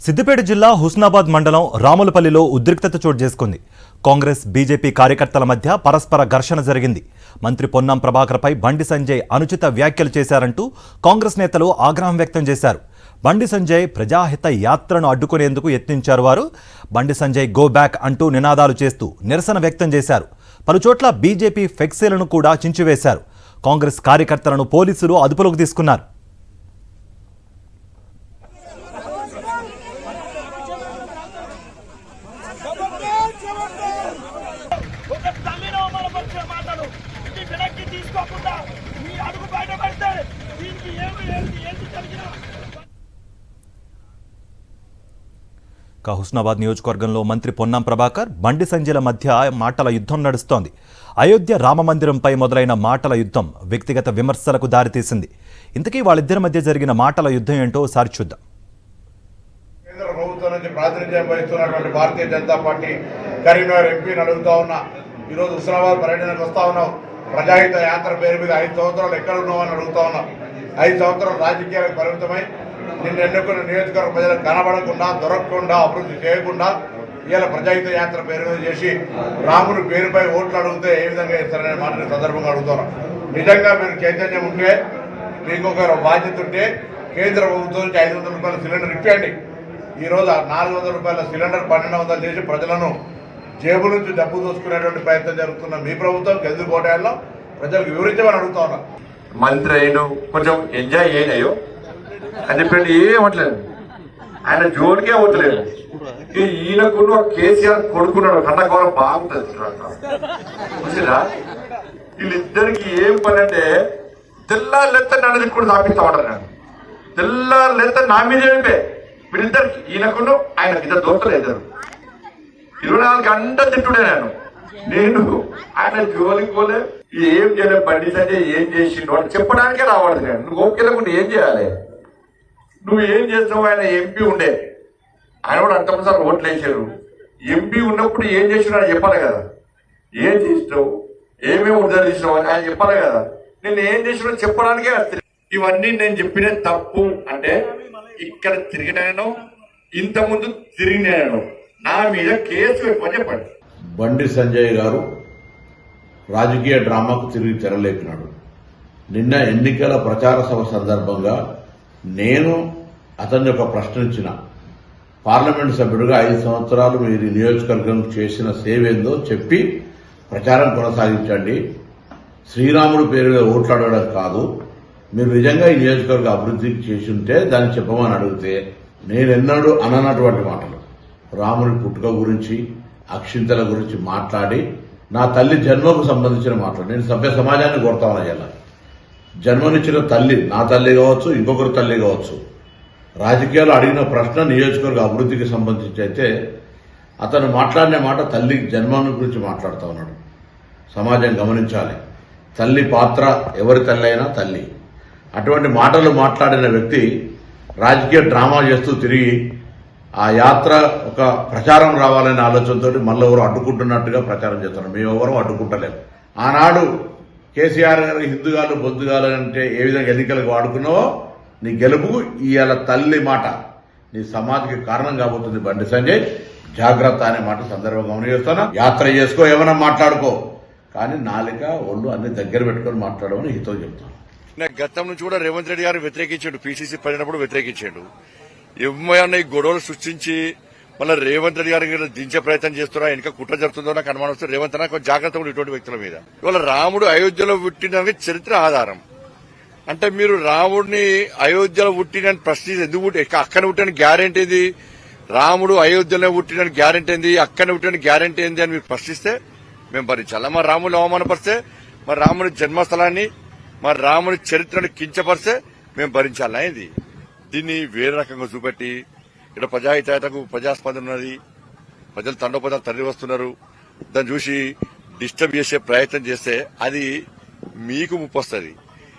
సిద్దిపేట జిల్లా హుస్నాబాద్ మండలం రాములపల్లిలో ఉద్రిక్తత చోటు చేసుకుంది. కాంగ్రెస్ బీజేపీ కార్యకర్తల మధ్య పరస్పర ఘర్షణ జరిగింది. మంత్రి పొన్నం ప్రభాకర్పై బండి సంజయ్ అనుచిత వ్యాఖ్యలు చేశారంటూ కాంగ్రెస్ నేతలు ఆగ్రహం వ్యక్తం చేశారు. బండి సంజయ్ ప్రజాహిత యాత్రను అడ్డుకునేందుకు యత్నించారు. వారు బండి సంజయ్ గో బ్యాక్ అంటూ నినాదాలు చేస్తూ నిరసన వ్యక్తం చేశారు. పలుచోట్ల బీజేపీ ఫ్లెక్సీలను కూడా చించివేశారు. కాంగ్రెస్ కార్యకర్తలను పోలీసులు అదుపులోకి తీసుకున్నారు. హుస్నాబాద్ నియోజకవర్గంలో మంత్రి పొన్నం ప్రభాకర్ బండి సంజయ్ల మధ్య మాటల యుద్ధం నడుస్తోంది. అయోధ్య రామమందిరంపై మొదలైన మాటల యుద్ధం వ్యక్తిగత విమర్శలకు దారితీసింది. ఇంతకీ వాళ్ళిద్దరి మధ్య జరిగిన మాటల యుద్ధం ఏంటో ఒకసారి చూద్దాం. కేంద్ర ప్రభుత్వం నుంచి ప్రాతినిధ్యం వహిస్తున్నటువంటి భారతీయ జనతా పార్టీ కరీంనగర్ ఎంపీని అడుగుతా ఉన్నా. ఈరోజు హుస్నాబాద్ పర్యటనకు వస్తా ఉన్నాం. ప్రజాహిత యాత్ర పేరు మీద 5 సంవత్సరాలు ఎక్కడ ఉన్నావు అని అడుగుతా ఉన్నాం. 5 సంవత్సరాలు రాజకీయాలకు పరిమితమై నిన్ను ఎన్నుకున్న నియోజకవర్గ ప్రజలకు కనబడకుండా, దొరకకుండా, అభివృద్ధి చేయకుండా ఇవాళ ప్రజాహిత యాత్ర పేరు మీద చేసి రాముని పేరుపై ఓట్లు అడిగితే ఏ విధంగా ఇస్తారనే మాటని సందర్భంగా అడుగుతున్నాం. నిజంగా మీరు చైతన్యం ఉంటే, మీకు ఒక బాధ్యత ఉంటే కేంద్ర ప్రభుత్వం నుంచి 500 రూపాయల సిలిండర్ ఇప్పండి. ఈరోజు 400 రూపాయల సిలిండర్ 1200 చేసి ప్రజలను జేబు నుంచి డబ్బు దోసుకునేటువంటి ప్రయత్నం జరుగుతున్న మీ ప్రభుత్వం ఎందుకు కోటాయాల్లో ప్రజలకు వివరించమని అడుగుతా ఉన్నా. మంత్రి అయ్యాడు, కొంచెం ఎంజాయ్ చేయనయ్యో అని చెప్పండి. ఏమట్లేదు, ఆయన జోలికే అవ్వట్లేదు. ఈయనకు కేసీఆర్ కొడుకున్నాడు కన్నగౌరవం బాగుంటుంది. చూసిరా, వీళ్ళిద్దరికి ఏం పని అంటే తెల్లారులెత్త నన్ను తిట్టుకుని సాపిస్తా ఉంటారు. నేను తెల్లారులెత్త నా మీద చెప్పే వీళ్ళిద్దరికి, ఈయనకు ఆయనకి ఇద్దరు దోస్తలు ఇద్దరు 24 గంటలు తిట్టుడే. నేను ఆయన జోలికి పోలే, ఏం చేయలేదు. బండి సంజయ్ ఏం చేసిండు అని చెప్పడానికే రావాలి. నేను నువ్వు ఓకేలేకుండా ఏం చేయాలి, నువ్వు ఏం చేస్తావు? ఆయన ఎంపీ ఉండే, ఆయన కూడా అంతమంది ఓట్లు వేసారు. ఎంపీ ఉన్నప్పుడు ఏం చేసినా ఆయన చెప్పాలి కదా. ఏం చేసినావు, ఏమేమి ఉద్ధరించినావు అని ఆయన చెప్పాలి కదా. నేను ఏం చేసినా చెప్పడానికే ఇవన్నీ నేను చెప్పిన తప్పు అంటే ఇక్కడ తిరిగినాను, ఇంతకుముందు తిరిగినాను, నా మీద కేసు పెట్టమని చెప్పండి. బండి సంజయ్ గారు రాజకీయ డ్రామాకు తిరిగి తెరలేపినాడు. నిన్న ఎన్నికల ప్రచార సభ సందర్భంగా నేను అతన్ని ఒక ప్రశ్నించిన, పార్లమెంటు సభ్యుడిగా 5 సంవత్సరాలు మీరు నియోజకవర్గం చేసిన సేవేందో చెప్పి ప్రచారం కొనసాగించండి. శ్రీరాముడు పేరు మీద ఓట్లాడడం కాదు, మీరు నిజంగా ఈ నియోజకవర్గ అభివృద్ధికి చేసి ఉంటే దాన్ని చెప్పమని అడిగితే నేనెన్నడూ అననటువంటి మాటలు, రాముడి పుట్టుక గురించి, అక్షింతల గురించి మాట్లాడి నా తల్లి జన్మకు సంబంధించిన మాటలు నేను సభ్య సమాజాన్ని కోరుతామని అయ్యాల. జన్మనిచ్చిన తల్లి, నా తల్లి కావచ్చు, ఇంకొకరి తల్లి కావచ్చు, రాజకీయాలు అడిగిన ప్రశ్న నియోజకవర్గ అభివృద్ధికి సంబంధించి అయితే అతను మాట్లాడిన మాట తల్లి జన్మను గురించి మాట్లాడుతూ ఉన్నాడు. సమాజం గమనించాలి, తల్లి పాత్ర ఎవరి తల్లి అయినా తల్లి. అటువంటి మాటలు మాట్లాడిన వ్యక్తి రాజకీయ డ్రామా చేస్తూ తిరిగి ఆ యాత్ర ఒక ప్రచారం రావాలనే ఆలోచనతో మళ్ళీ ఎవరు అడ్డుకుంటున్నట్టుగా ప్రచారం చేస్తున్నారు. మేమెవరూ అడ్డుకుంటలేము. ఆనాడు కేసీఆర్ గారు హిందుగాలు బొద్దుగాలు అంటే ఏ విధంగా ఎన్నికలకు వాడుకున్నావో నీ గెలుపుకు ఇవాళ తల్లి మాట నీ సమాధికి కారణం కాబోతుంది. బండి సంజయ్ జాగ్రత్త అనే మాట సందర్భంగా గమనిస్తున్నా. యాత్ర చేసుకో, ఏమైనా మాట్లాడుకో, కానీ నాలిక ఒళ్ళు అన్ని దగ్గర పెట్టుకుని మాట్లాడమని హితో చెప్తాను. గతం నుంచి కూడా రేవంత్ రెడ్డి గారు వ్యతిరేకించాడు, పిసిసి పడినప్పుడు వ్యతిరేకించాడు. ఏమైనా ఈ గొడవలు సృష్టించి మళ్ళీ రేవంత్ రెడ్డి గారి దించే ప్రయత్నం చేస్తున్నా, వెనక కుట్ర జరుగుతుందో నాకు అనుమానం వస్తుంది. రేవంత్ అన్న కొంచెం జాగ్రత్త కూడా ఇటువంటి వ్యక్తుల మీద. ఇవాళ రాముడు అయోధ్యలో పుట్టినడానికి చరిత్ర ఆధారం అంటే మీరు రాముడిని అయోధ్యలో పుట్టినని ప్రశ్నించి ఎందుకు అక్కడ పుట్టిన గ్యారెంటీ ఏంది? రాముడు అయోధ్యలో పుట్టిన గ్యారెంటీ ఏంది, అక్కడ పుట్టిన గ్యారెంటీ ఏంది అని మీరు ప్రశ్నిస్తే మేము భరించాలా? మరి రాముడు అవమానపరిస్తే, మరి రాముడి జన్మస్థలాన్ని, మరి రాముడి చరిత్రను కించపరిస్తే మేము భరించాలా? ఇది దీన్ని వేరే రకంగా చూపెట్టి ఇక్కడ ప్రజాహితకు ప్రజాస్పందన ఉన్నది, ప్రజలు తండోపదాలు తరలి వస్తున్నారు, దాన్ని చూసి డిస్టర్బ్ చేసే ప్రయత్నం చేస్తే అది మీకు ముప్పు వస్తుంది.